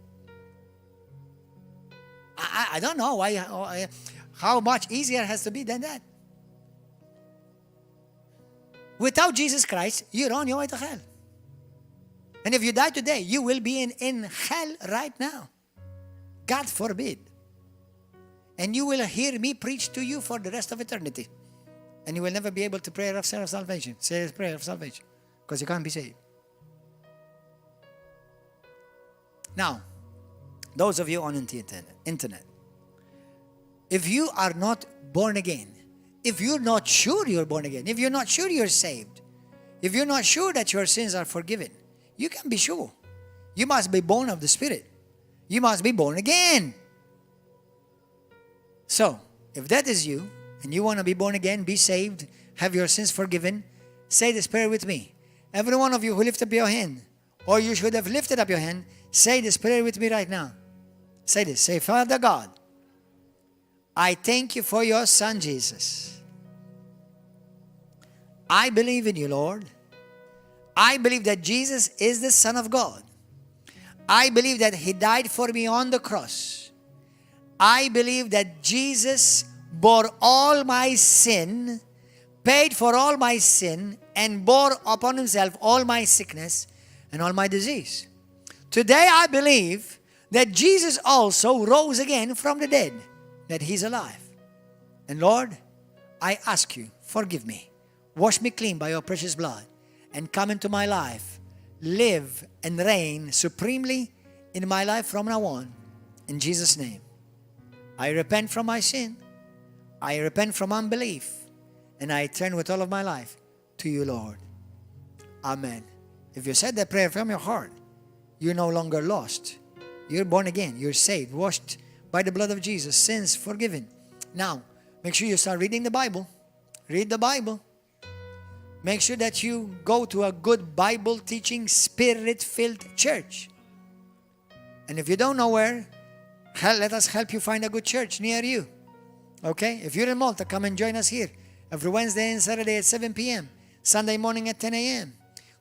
I don't know why. How much easier it has to be than that. Without Jesus Christ, you're on your way to hell. And if you die today, you will be in hell right now. God forbid. and you will hear me preach to you for the rest of eternity. And you will never be able to pray a prayer of salvation. Say a prayer of salvation. Because you can't be saved. Now, those of you on the internet, if you are not born again, if you're not sure you're born again, if you're not sure you're saved, if you're not sure that your sins are forgiven, you can be sure. You must be born of the Spirit. You must be born again. So, if that is you, and you want to be born again, be saved, have your sins forgiven, say this prayer with me. Every one of you who lift up your hand, or you should have lifted up your hand, say this prayer with me right now. Say this. Say, Father God, I thank you for your Son, Jesus. I believe in you, Lord. I believe that Jesus is the Son of God. I believe that He died for me on the cross. I believe that Jesus bore all my sin, paid for all my sin, and bore upon Himself all my sickness and all my disease. Today I believe that Jesus also rose again from the dead, that He's alive. And Lord, I ask you, forgive me. Wash me clean by your precious blood and come into my life. Live and reign supremely in my life from now on. In Jesus' name. I repent from my sin. I repent from unbelief. And I turn with all of my life to you, Lord. Amen. If you said that prayer from your heart, you're no longer lost. You're born again. You're saved, washed by the blood of Jesus, sins forgiven. Now, make sure you start reading the Bible. Read the Bible. Make sure that you go to a good Bible teaching, Spirit-filled church. And if you don't know where, let us help you find a good church near you. Okay? If you're in Malta, come and join us here every Wednesday and Saturday at 7 p.m., Sunday morning at 10 a.m.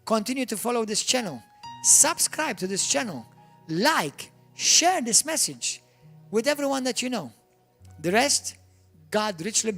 Continue to follow this channel. Subscribe to this channel. Like, share this message with everyone that you know. The rest, God richly bless.